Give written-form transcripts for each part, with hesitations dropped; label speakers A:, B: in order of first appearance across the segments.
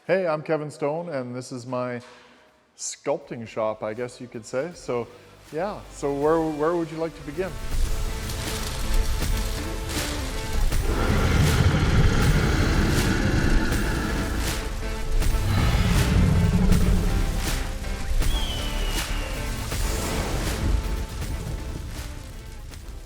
A: Hey, I'm Kevin Stone, and this is my sculpting shop, I guess you could say. So, yeah, so where would you like to begin?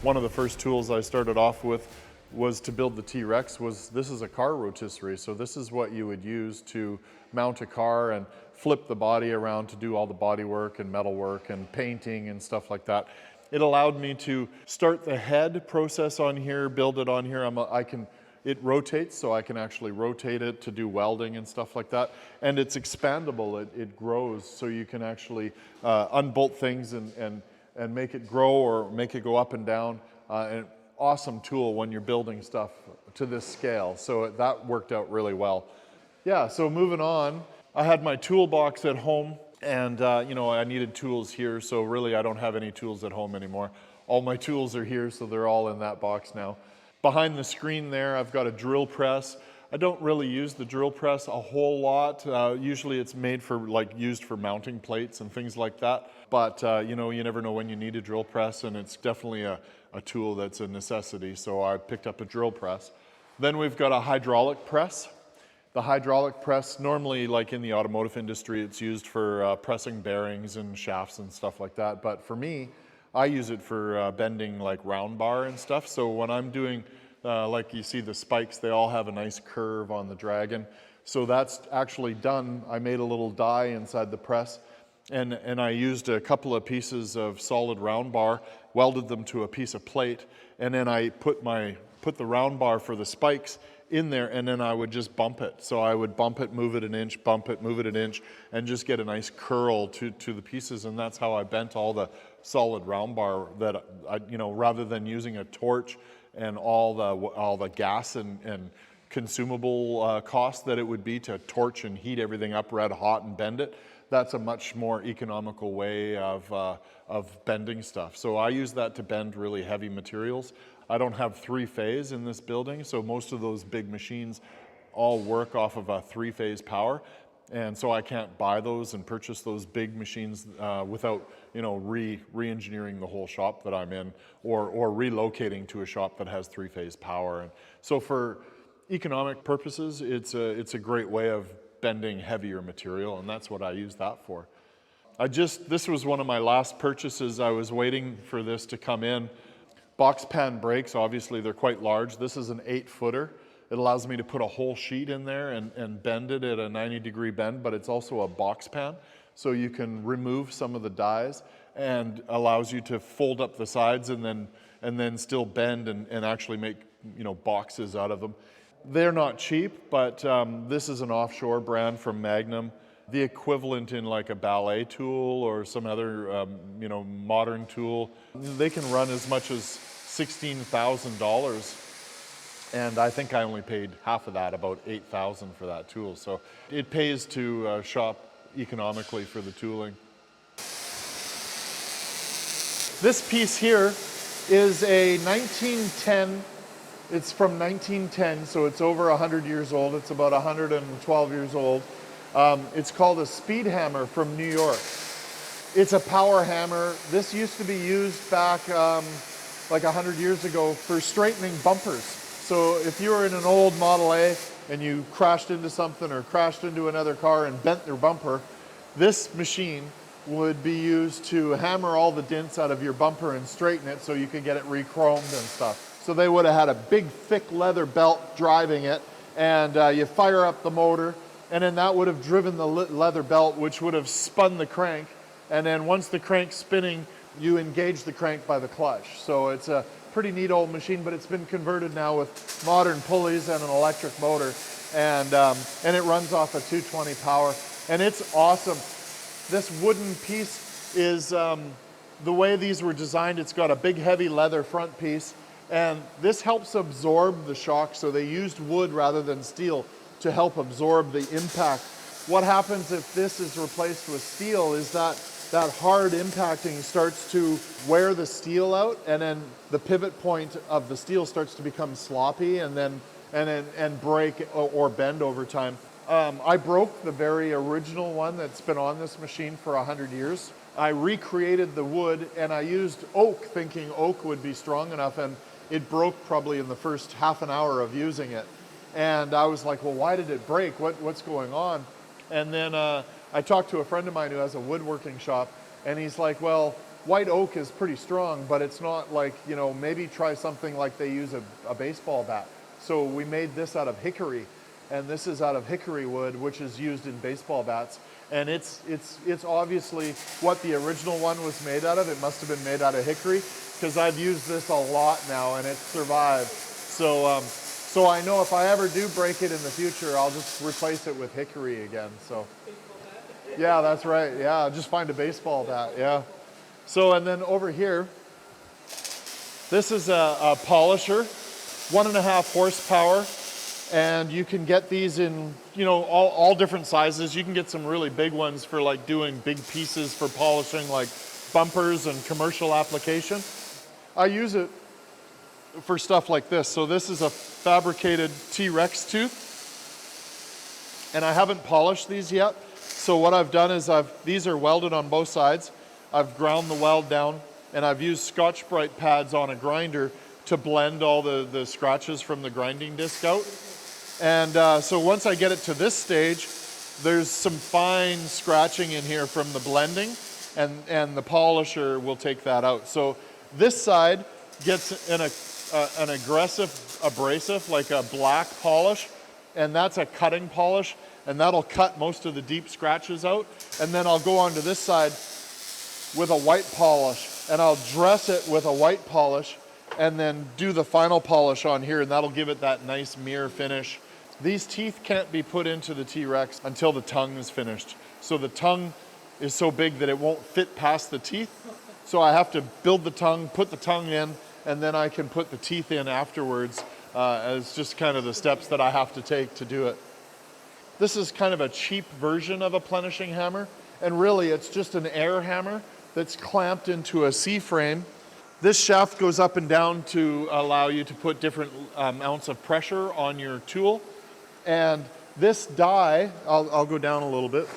A: One of the first tools I started off with was to build the T-Rex. This is a car rotisserie, so this is what you would use to mount a car and flip the body around to do all the body work and metal work and painting and stuff like that. It allowed me to start the head process on here, build it on here. It rotates, so I can actually rotate it to do welding and stuff like that. And it's expandable, it grows, so you can actually unbolt things and make it grow or make it go up and down. An awesome tool when you're building stuff to this scale. So that worked out really well. Yeah, so moving on, I had my toolbox at home and I needed tools here. So really I don't have any tools at home anymore. All my tools are here, so they're all in that box now. Behind the screen there, I've got a drill press. I don't really use the drill press a whole lot. Usually it's made for used for mounting plates and things like that. But you never know when you need a drill press, and it's definitely a tool that's a necessity. So I picked up a drill press. Then we've got a hydraulic press. The hydraulic press, normally like in the automotive industry, it's used for pressing bearings and shafts and stuff like that. But for me, I use it for bending like round bar and stuff. So when I'm doing like you see the spikes, they all have a nice curve on the Dragon. So that's actually done. I made a little die inside the press, and I used a couple of pieces of solid round bar, welded them to a piece of plate, and then I put the round bar for the spikes in there, and then I would just bump it. So I would bump it, move it an inch, bump it, move it an inch, and just get a nice curl to the pieces, and that's how I bent all the solid round bar that rather than using a torch and all the gas and consumable cost that it would be to torch and heat everything up red hot and bend it. That's a much more economical way of bending stuff. So I use that to bend really heavy materials. I don't have three-phase in this building, so most of those big machines all work off of a three-phase power. And so I can't buy those and purchase those big machines without re-engineering the whole shop that I'm in, or relocating to a shop that has three-phase power. And so for economic purposes, it's a great way of bending heavier material, and that's what I use that for. This was one of my last purchases. I was waiting for this to come in. Box pan brakes, obviously they're quite large. This is an 8-footer. It allows me to put a whole sheet in there and bend it at a 90-degree bend, but it's also a box pan, so you can remove some of the dies and allows you to fold up the sides and then still bend and actually make boxes out of them. They're not cheap, but this is an offshore brand from Magnum. The equivalent in like a ballet tool or some other modern tool, they can run as much as $16,000. And I think I only paid half of that, about $8,000 for that tool. So it pays to shop economically for the tooling. This piece here is a 1910. It's from 1910, so it's over 100 years old. It's about 112 years old. It's called a speed hammer from New York. It's a power hammer. This used to be used back like 100 years ago for straightening bumpers. So if you were in an old Model A and you crashed into something or crashed into another car and bent their bumper, this machine would be used to hammer all the dents out of your bumper and straighten it so you could get it re-chromed and stuff. So they would have had a big thick leather belt driving it, and you fire up the motor, and then that would have driven the leather belt, which would have spun the crank, and then once the crank's spinning, you engage the crank by the clutch. So it's a pretty neat old machine, but it's been converted now with modern pulleys and an electric motor, and it runs off a 220 power, and it's awesome. This wooden piece is the way these were designed. It's got a big heavy leather front piece, and this helps absorb the shock. So they used wood rather than steel to help absorb the impact. What happens if this is replaced with steel is that hard impacting starts to wear the steel out, and then the pivot point of the steel starts to become sloppy and break or bend over time. I broke the very original one that's been on this machine for 100 years. I recreated the wood and I used oak, thinking oak would be strong enough, and it broke probably in the first half an hour of using it. And I was like, well, why did it break? What's going on? And then I talked to a friend of mine who has a woodworking shop, and he's like, well, white oak is pretty strong, but it's not like, you know, maybe try something like they use a baseball bat. So we made this out of hickory, and this is out of hickory wood, which is used in baseball bats. And it's obviously what the original one was made out of. It must have been made out of hickory, because I've used this a lot now and it's survived. So I know if I ever do break it in the future, I'll just replace it with hickory again. So yeah, that's right. Yeah, just find a baseball bat. Yeah. So, and then over here, this is a polisher, 1.5 horsepower, and you can get these in, you know, all different sizes. You can get some really big ones for like doing big pieces for polishing, like bumpers and commercial application. I use it for stuff like this. So this is a fabricated T-Rex tooth, and I haven't polished these yet. So what I've done is these are welded on both sides. I've ground the weld down, and I've used Scotch-Brite pads on a grinder to blend all the scratches from the grinding disc out. And so once I get it to this stage, there's some fine scratching in here from the blending, and the polisher will take that out. So this side gets an aggressive abrasive, like a black polish, and that's a cutting polish, and that'll cut most of the deep scratches out. And then I'll go onto this side with a white polish, and I'll dress it with a white polish, and then do the final polish on here, and that'll give it that nice mirror finish. These teeth can't be put into the T-Rex until the tongue is finished. So the tongue is so big that it won't fit past the teeth. So I have to build the tongue, put the tongue in, and then I can put the teeth in afterwards, as just kind of the steps that I have to take to do it. This is kind of a cheap version of a Planishing Hammer, and really it's just an air hammer that's clamped into a C-frame. This shaft goes up and down to allow you to put different amounts of pressure on your tool. And this die, I'll go down a little bit.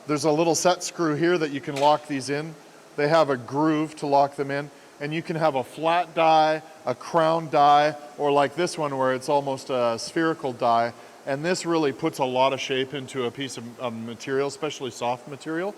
A: There's a little set screw here that you can lock these in. They have a groove to lock them in. And you can have a flat die, a crown die, or like this one where it's almost a spherical die. And this really puts a lot of shape into a piece of material, especially soft material.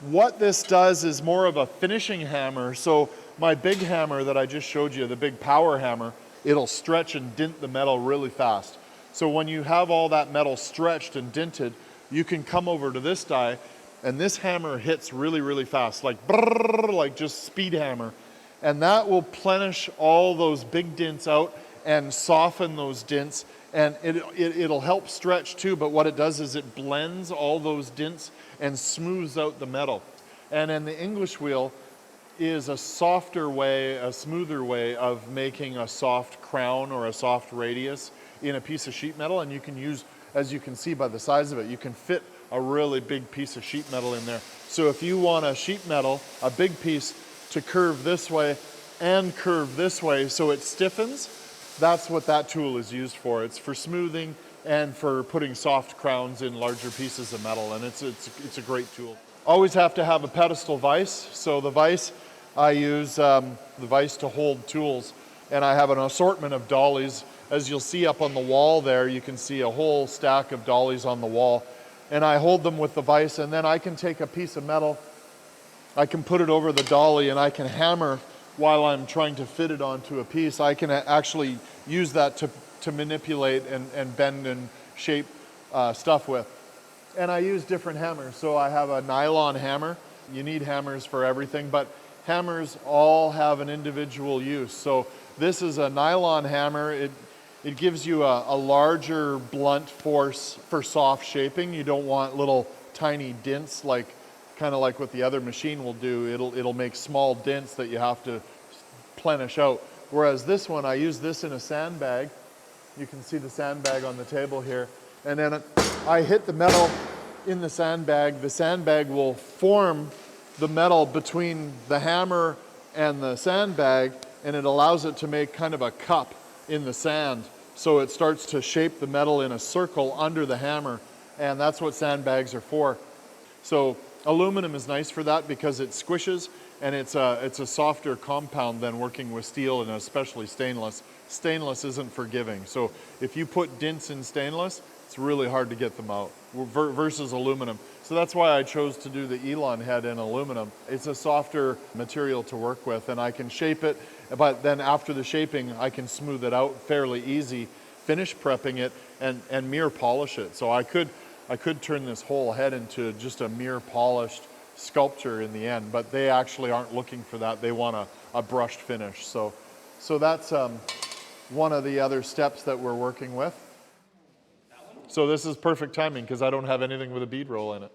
A: What this does is more of a finishing hammer. So my big hammer that I just showed you, the big power hammer, it'll stretch and dent the metal really fast. So when you have all that metal stretched and dented, you can come over to this die, and this hammer hits really, really fast, like brrr, like just speed hammer. And that will plenish all those big dents out and soften those dents, and it'll help stretch too, but what it does is it blends all those dents and smooths out the metal. And then the English wheel is a softer way, a smoother way of making a soft crown or a soft radius in a piece of sheet metal, and you can use, as you can see by the size of it, you can fit a really big piece of sheet metal in there. So if you want a sheet metal, a big piece, to curve this way and curve this way so it stiffens, that's what that tool is used for. It's for smoothing and for putting soft crowns in larger pieces of metal, and it's a great tool. Always have to have a pedestal vise. So the vise, I use the vise to hold tools, and I have an assortment of dollies. As you'll see up on the wall there, you can see a whole stack of dollies on the wall, and I hold them with the vise, and then I can take a piece of metal, I can put it over the dolly, and I can hammer while I'm trying to fit it onto a piece. I can actually use that to manipulate and bend and shape stuff with. And I use different hammers. So I have a nylon hammer. You need hammers for everything, but hammers all have an individual use. So this is a nylon hammer. It gives you a larger blunt force for soft shaping. You don't want little tiny dents, like kind of like what the other machine will do. It'll make small dents that you have to plenish out. Whereas this one, I use this in a sandbag. You can see the sandbag on the table here. And then I hit the metal in the sandbag. The sandbag will form the metal between the hammer and the sandbag, and it allows it to make kind of a cup in the sand. So it starts to shape the metal in a circle under the hammer, and that's what sandbags are for. So aluminum is nice for that because it squishes, and it's a softer compound than working with steel, and especially stainless. Stainless isn't forgiving. So if you put dints in stainless, it's really hard to get them out versus aluminum. So that's why I chose to do the Elon head in aluminum. It's a softer material to work with, and I can shape it, but then after the shaping, I can smooth it out fairly easy, finish prepping it, and mirror polish it. So I could turn this whole head into just a mirror polished sculpture in the end, but they actually aren't looking for that. They want a brushed finish. So that's one of the other steps that we're working with. So this is perfect timing because I don't have anything with a bead roll in it.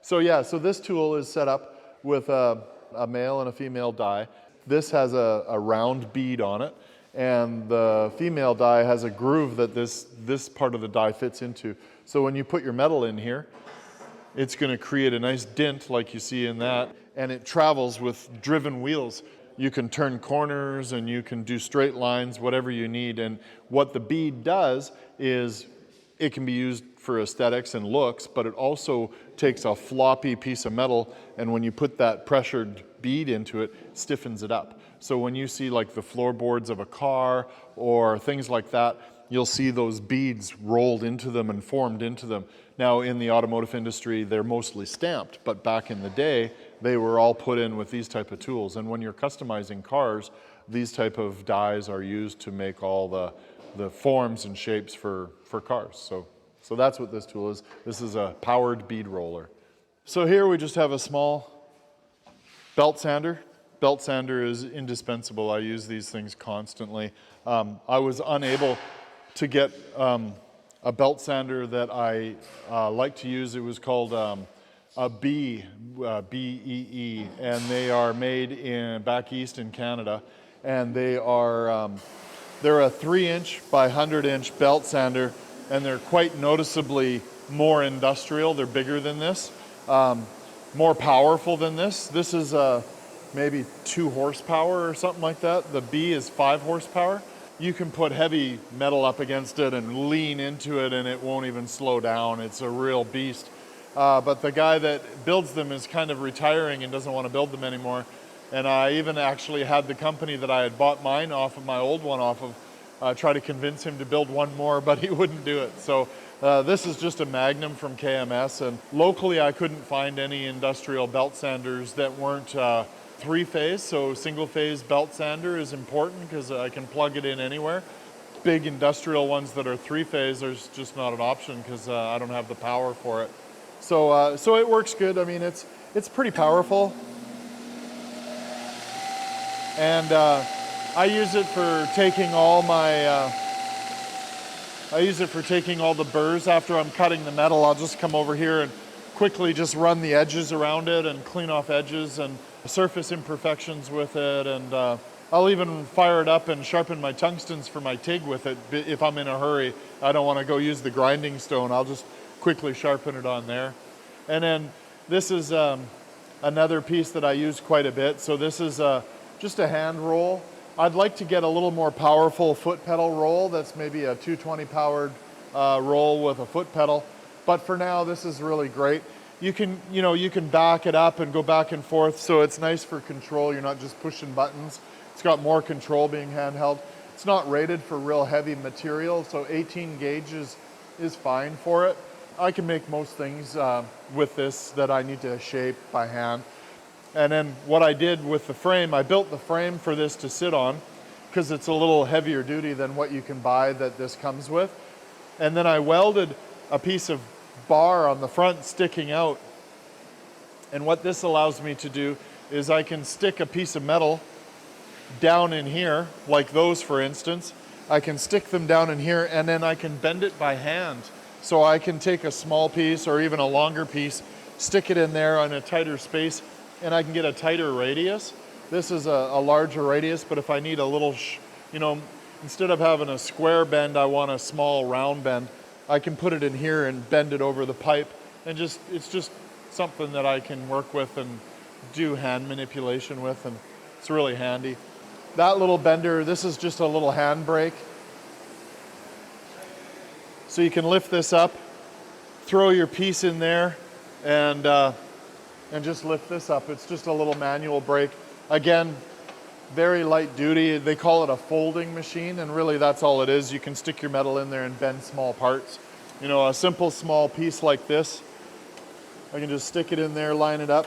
A: So yeah, so this tool is set up with a male and a female die. This has a round bead on it, and the female die has a groove that this part of the die fits into. So when you put your metal in here, it's going to create a nice dent like you see in that, and it travels with driven wheels. You can turn corners and you can do straight lines, whatever you need. And what the bead does is it can be used for aesthetics and looks, but it also takes a floppy piece of metal, and when you put that pressured bead into it, it stiffens it up. So when you see like the floorboards of a car or things like that, you'll see those beads rolled into them and formed into them. Now in the automotive industry, they're mostly stamped, but back in the day, they were all put in with these type of tools. And when you're customizing cars, these type of dies are used to make all the forms and shapes for cars. So that's what this tool is. This is a powered bead roller. So here we just have a small belt sander. Belt sander is indispensable. I use these things constantly. I was unable to get a belt sander that I like to use. It was called a Bee, B-E-E, and they are made back east in Canada, and they're a 3-inch by 100-inch belt sander, and they're quite noticeably more industrial. They're bigger than this, more powerful than this. This is maybe 2 horsepower or something like that. The Bee is 5 horsepower. You can put heavy metal up against it and lean into it and it won't even slow down. It's a real beast. But the guy that builds them is kind of retiring and doesn't want to build them anymore. And I even actually had the company that I had bought mine off of, my old one off of, try to convince him to build one more, but he wouldn't do it. So this is just a Magnum from KMS, and locally I couldn't find any industrial belt sanders that weren't 3-phase, so single-phase belt sander is important because I can plug it in anywhere. Big industrial ones that are 3-phase, there's just not an option because I don't have the power for it. So it works good. I mean, it's pretty powerful. And I use it for taking all the burrs after I'm cutting the metal. I'll just come over here and quickly just run the edges around it and clean off edges and surface imperfections with it. And I'll even fire it up and sharpen my tungstens for my TIG with it if I'm in a hurry. I don't want to go use the grinding stone. I'll just quickly sharpen it on there. And then this is another piece that I use quite a bit. So this is just a hand roll. I'd like to get a little more powerful foot pedal roll. That's maybe a 220 powered roll with a foot pedal. But for now, this is really great. You can back it up and go back and forth, so it's nice for control. You're not just pushing buttons. It's got more control being handheld. It's not rated for real heavy material, so 18 gauge is fine for it. I can make most things with this that I need to shape by hand. And then what I did with the frame, I built the frame for this to sit on because it's a little heavier duty than what you can buy that this comes with. And then I welded a piece of bar on the front sticking out. And what this allows me to do is I can stick a piece of metal down in here, like those for instance. I can stick them down in here and then I can bend it by hand. So I can take a small piece or even a longer piece, stick it in there on a tighter space, and I can get a tighter radius. This is a larger radius, but if I need a little, instead of having a square bend, I want a small round bend. I can put it in here and bend it over the pipe, and it's just something that I can work with and do hand manipulation with, and it's really handy. That little bender, this is just a little hand brake So you can lift this up, throw your piece in there, and just lift this up. It's just a little manual brake. Again, very light duty. They call it a folding machine, and really that's all it is. You can stick your metal in there and bend small parts. You know, a simple small piece like this, I can just stick it in there, line it up,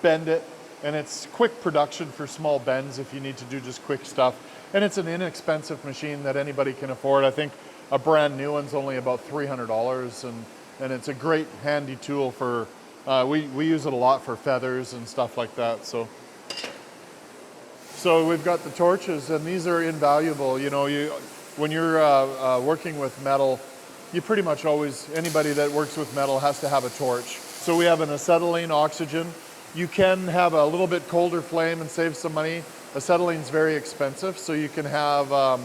A: bend it, and it's quick production for small bends if you need to do just quick stuff. And it's an inexpensive machine that anybody can afford. I think a brand new one's only about $300, and it's a great handy tool for, we use it a lot for feathers and stuff like that. So we've got the torches, and these are invaluable. You know, when you're working with metal, you pretty much always, anybody that works with metal has to have a torch. So we have an acetylene oxygen. You can have a little bit colder flame and save some money. Acetylene's very expensive, so you can have a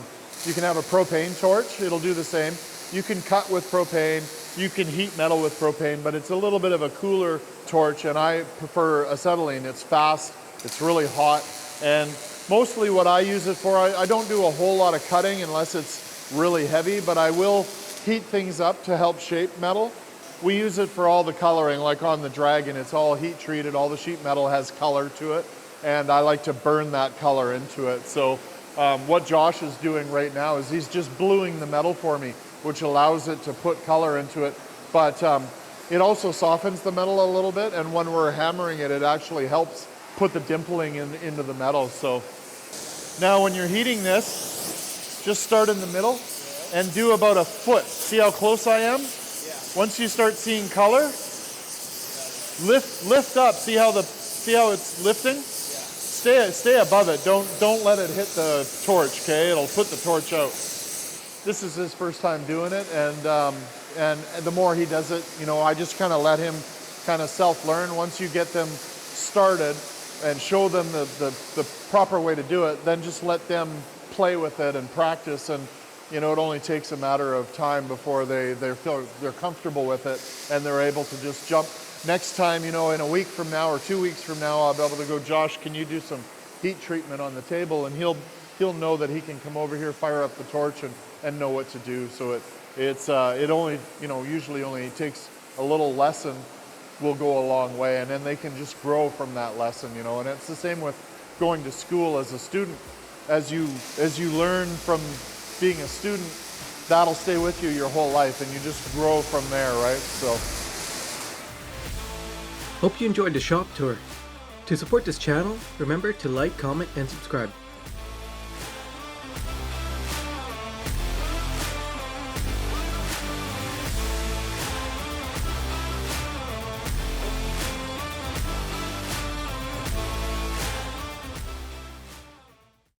A: propane torch. It'll do the same. You can cut with propane. You can heat metal with propane, but it's a little bit of a cooler torch, and I prefer acetylene. It's fast, it's really hot, and mostly what I use it for, I don't do a whole lot of cutting unless it's really heavy, but I will heat things up to help shape metal. We use it for all the coloring, like on the Dragon, it's all heat treated, all the sheet metal has color to it, and I like to burn that color into it. So what Josh is doing right now is he's just bluing the metal for me, which allows it to put color into it. But it also softens the metal a little bit, and when we're hammering it, it actually helps put the dimpling into the metal. So now when you're heating this, just start in the middle and do about a foot. See how close I am? Once you start seeing color, lift up. See how it's lifting? Stay above it. Don't let it hit the torch. Okay, it'll put the torch out. This is his first time doing it, and the more he does it, you know, I just kind of let him kind of self-learn. Once you get them started and show them the proper way to do it, then just let them play with it and practice. And you know, it only takes a matter of time before they're comfortable with it, and they're able to just jump. Next time, you know, in a week from now or 2 weeks from now, I'll be able to go, Josh, can you do some heat treatment on the table? And he'll know that he can come over here, fire up the torch, and know what to do. So it only, you know, usually only takes a little lesson will go a long way, and then they can just grow from that lesson, you know. And it's the same with going to school as a student. As you learn from being a student, that'll stay with you your whole life, and you just grow from there, right? So.
B: Hope you enjoyed the shop tour. To support this channel, remember to like, comment, and subscribe.